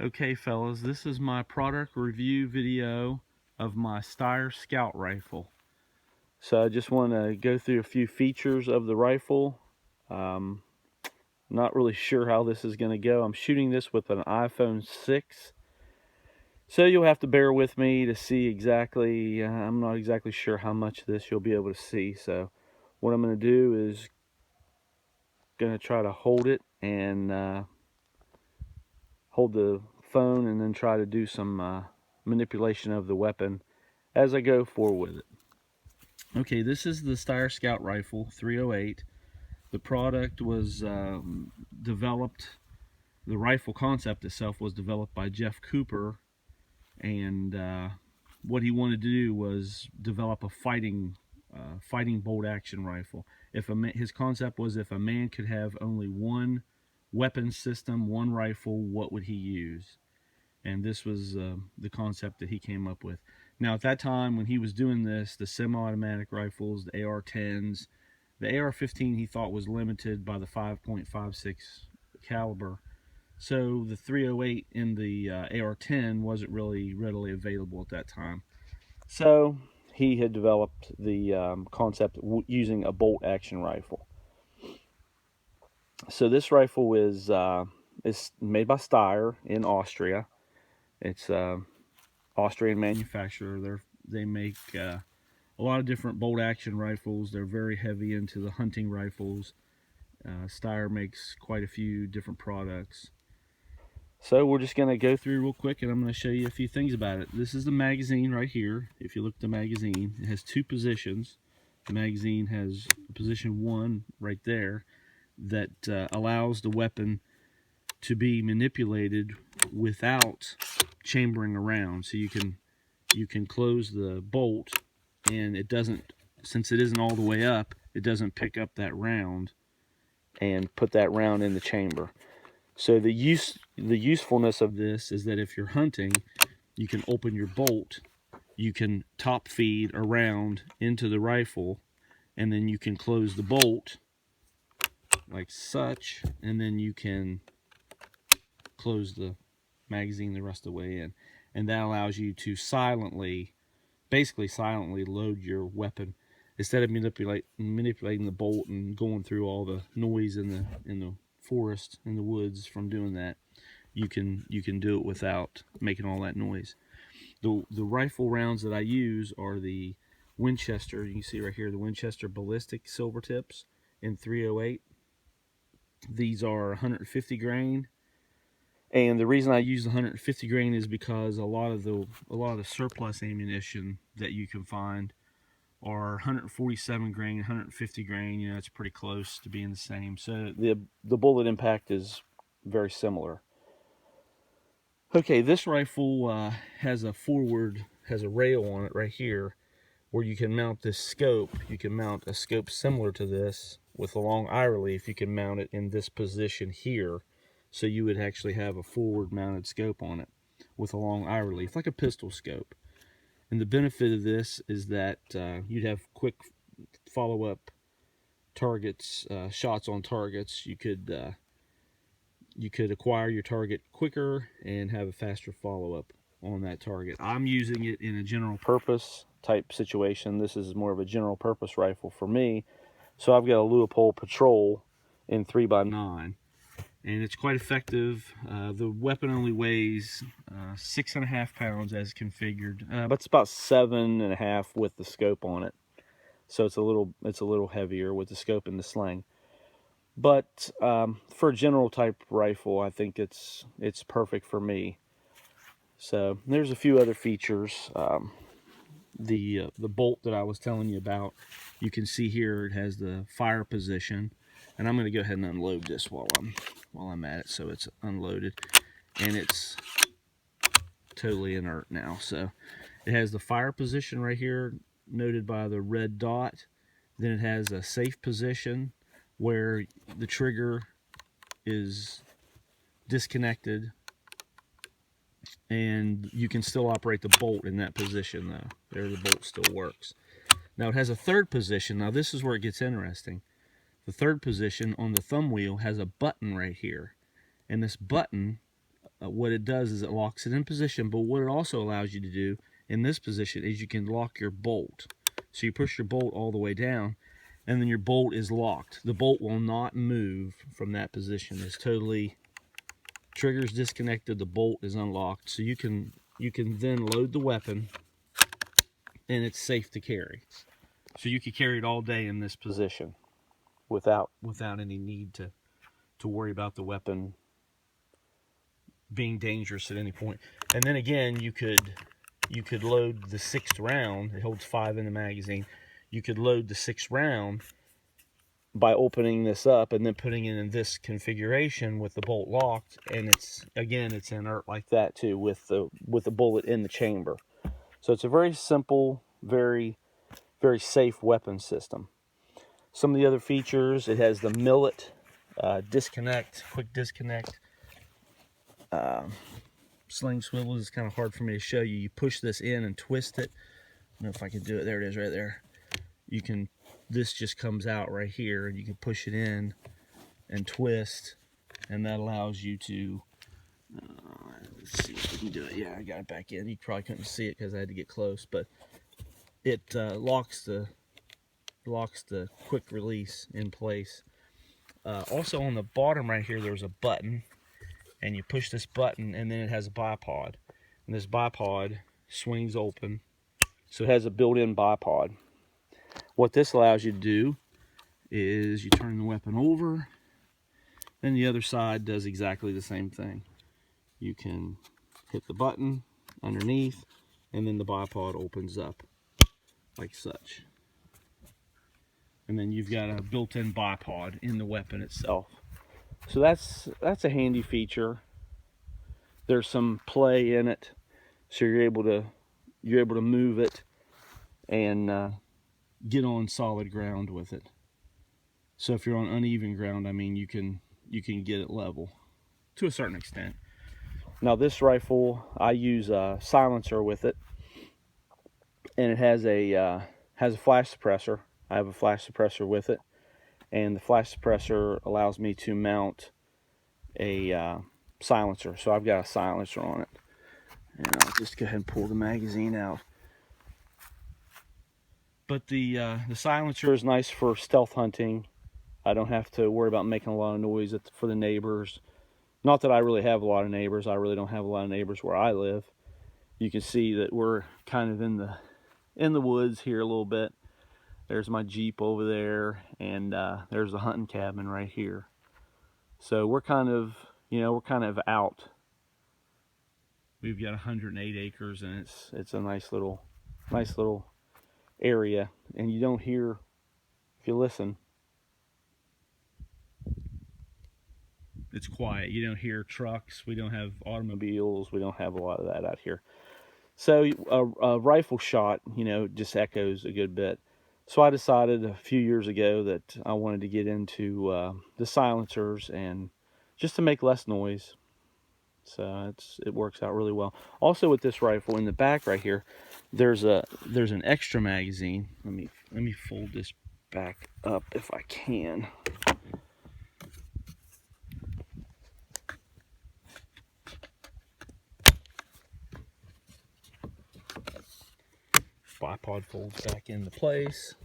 Okay fellas, this is my product review video of my Steyr Scout rifle. So I just want to go through a few features of the rifle. Not really sure how this is going to go. I'm shooting this with an iPhone 6. So you'll have to bear with me to see exactly, I'm not exactly sure how much of this you'll be able to see. So what I'm going to do is going to try to hold it and hold the phone and then try to do some manipulation of the weapon as I go forward with it. Okay, this is the Steyr Scout rifle 308. The product was developed, the rifle concept itself was developed by Jeff Cooper, and what he wanted to do was develop a fighting bolt action rifle. His concept was, if a man could have only one weapon system, one rifle, what would he use? And this was the concept that he came up with. Now at that time when he was doing this, the semi-automatic rifles, the AR-10s, the AR-15 he thought was limited by the 5.56 caliber. So the 308 in the AR-10 wasn't really readily available at that time. So he had developed the concept using a bolt action rifle. So this rifle is made by Steyr in Austria. It's Austrian manufacturer. They make a lot of different bolt action rifles. They're very heavy into the hunting rifles. Steyr makes quite a few different products. So we're just going to go through real quick and I'm going to show you a few things about it. This is the magazine right here. If you look at the magazine, it has two positions. The magazine has position 1 right there that allows the weapon to be manipulated without chambering around. So you can close the bolt and it doesn't, since it isn't all the way up, it doesn't pick up that round and put that round in the chamber. So the usefulness of this is that if you're hunting, you can open your bolt, you can top feed around into the rifle, and then you can close the bolt like such, and then you can close the magazine the rest of the way in. And that allows you to basically silently load your weapon instead of manipulating the bolt and going through all the noise in the forest, in the woods from doing that. You can do it without making all that noise. The rifle rounds that I use are the Winchester. You can see right here the Winchester ballistic silver tips in 308. These are 150 grain. And the reason I use the 150 grain is because a lot of the surplus ammunition that you can find are 147 grain, 150 grain. You know, it's pretty close to being the same. So the bullet impact is very similar. Okay, this rifle has a rail on it right here where you can mount this scope. You can mount a scope similar to this with a long eye relief. You can mount it in this position here. So you would actually have a forward mounted scope on it with a long eye relief, like a pistol scope. And the benefit of this is that you'd have quick follow-up targets, shots on targets. You could acquire your target quicker and have a faster follow-up on that target. I'm using it in a general purpose type situation. This is more of a general purpose rifle for me. So I've got a Leupold Patrol in 3x9. And it's quite effective. The weapon only weighs 6.5 pounds as configured, but it's about 7.5 with the scope on it. So it's a little heavier with the scope and the sling. But for a general type rifle, I think it's perfect for me. So there's a few other features. The bolt that I was telling you about, you can see here it has the fire position. And I'm going to go ahead and unload this while I'm at it, so it's unloaded, and it's totally inert now. So it has the fire position right here, noted by the red dot. Then it has a safe position where the trigger is disconnected, and you can still operate the bolt in that position though. There, the bolt still works. Now it has a third position. Now this is where it gets interesting. The third position on the thumb wheel has a button right here, and this button what it does is it locks it in position, but what it also allows you to do in this position is you can lock your bolt. So you push your bolt all the way down, and then your bolt is locked. The bolt will not move from that position. It's totally, trigger's disconnected, the bolt is unlocked, so you can then load the weapon, and it's safe to carry. So you could carry it all day in this position without any need to worry about the weapon being dangerous at any point. And then again, you could load the 6th round. It holds 5 in the magazine. You could load the 6th round by opening this up and then putting it in this configuration with the bolt locked, and it's inert like that too, with the bullet in the chamber. So it's a very simple, very safe weapon system. Some of the other features: it has the millet quick disconnect. Sling swivel is kind of hard for me to show you. You push this in and twist it. I don't know if I can do it. There it is right there. This just comes out right here, and you can push it in and twist, and that allows you to, let's see if we can do it. Yeah, I got it back in. You probably couldn't see it because I had to get close, but it locks the quick release in place. Also on the bottom right here, there's a button, and you push this button, and then it has a bipod, and this bipod swings open, so it has a built-in bipod. What this allows you to do is you turn the weapon over, then the other side does exactly the same thing. You can hit the button underneath, and then the bipod opens up like such. And then you've got a built-in bipod in the weapon itself. So that's a handy feature. There's some play in it, so you're able to move it and get on solid ground with it. So if you're on uneven ground, I mean, you can get it level to a certain extent. Now this rifle, I use a silencer with it, and it has a flash suppressor. I have a flash suppressor with it, and the flash suppressor allows me to mount a silencer. So I've got a silencer on it, and I'll just go ahead and pull the magazine out. But the silencer is nice for stealth hunting. I don't have to worry about making a lot of noise for the neighbors. Not that I really have a lot of neighbors. I really don't have a lot of neighbors where I live. You can see that we're kind of in the woods here a little bit. There's my Jeep over there, and there's the hunting cabin right here. So we're kind of out. We've got 108 acres, and it's a nice little area, and you don't hear, if you listen, it's quiet. You don't hear trucks. We don't have automobiles. We don't have a lot of that out here. So a rifle shot, just echoes a good bit. So I decided a few years ago that I wanted to get into the silencers, and just to make less noise. So it works out really well. Also with this rifle, in the back right here, there's an extra magazine. Let me fold this back up if I can. Bipod folds back into place.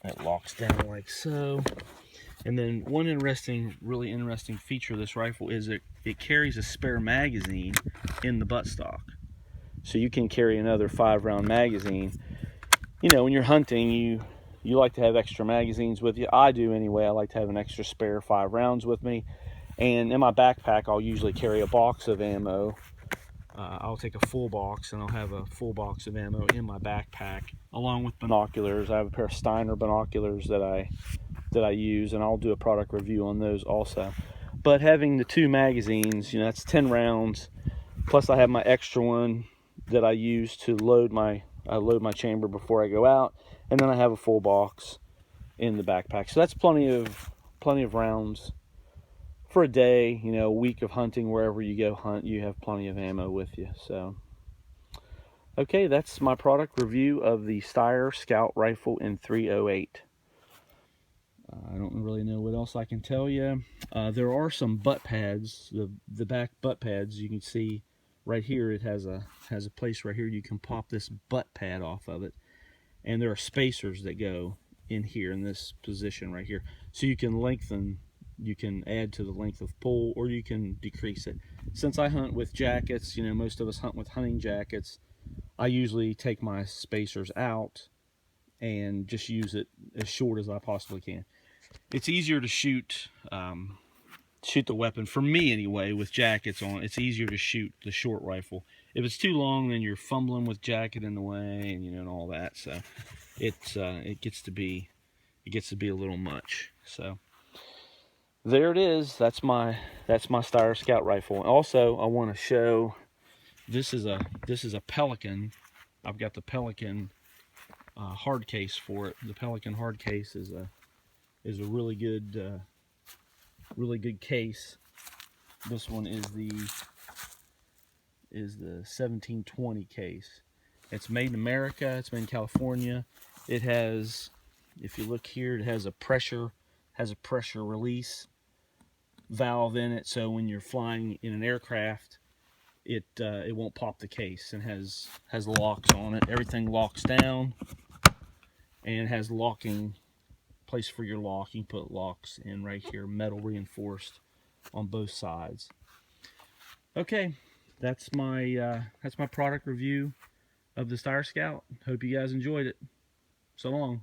That locks down like so. And then one really interesting feature of this rifle is it carries a spare magazine in the buttstock. So you can carry another 5-round magazine. When you're hunting, you like to have extra magazines with you. I do anyway. I like to have an extra spare 5 rounds with me. And in my backpack, I'll usually carry a box of ammo. I'll take a full box, and I'll have a full box of ammo in my backpack, along with binoculars. I have a pair of Steyr binoculars that I use, and I'll do a product review on those also. But having the 2 magazines, that's 10 rounds. Plus I have my extra one that I use to load my chamber before I go out, and then I have a full box in the backpack. So that's plenty of rounds for a day. A week of hunting, wherever you go hunt, you have plenty of ammo with you. So Okay, that's my product review of the Steyr Scout rifle in 308. I don't really know what else I can tell you. There are some butt pads, the back butt pads. You can see right here it has a place right here you can pop this butt pad off of it, and there are spacers that go in here in this position right here, so you can lengthen, you can add to the length of pull, or you can decrease it. Since I hunt with jackets, you know, most of us hunt with hunting jackets, I usually take my spacers out and just use it as short as I possibly can. It's easier to shoot the weapon, for me anyway, with jackets on. It's easier to shoot the short rifle. If it's too long, then you're fumbling with jacket in the way, and you know, and all that. So it gets to be a little much. So there it is. That's my Steyr Scout rifle. Also, I want to show, this is a Pelican. I've got the Pelican hard case for it. The Pelican hard case is a really good case. This one is the 1720 case. It's made in America. It's made in California. It has, if you look here, it has a pressure release valve in it, so when you're flying in an aircraft, it won't pop the case, and has locks on it. Everything locks down, and it has locking place for your lock. You can put locks in right here, metal reinforced on both sides. Okay, that's my product review of the Steyr Scout. Hope you guys enjoyed it. So long.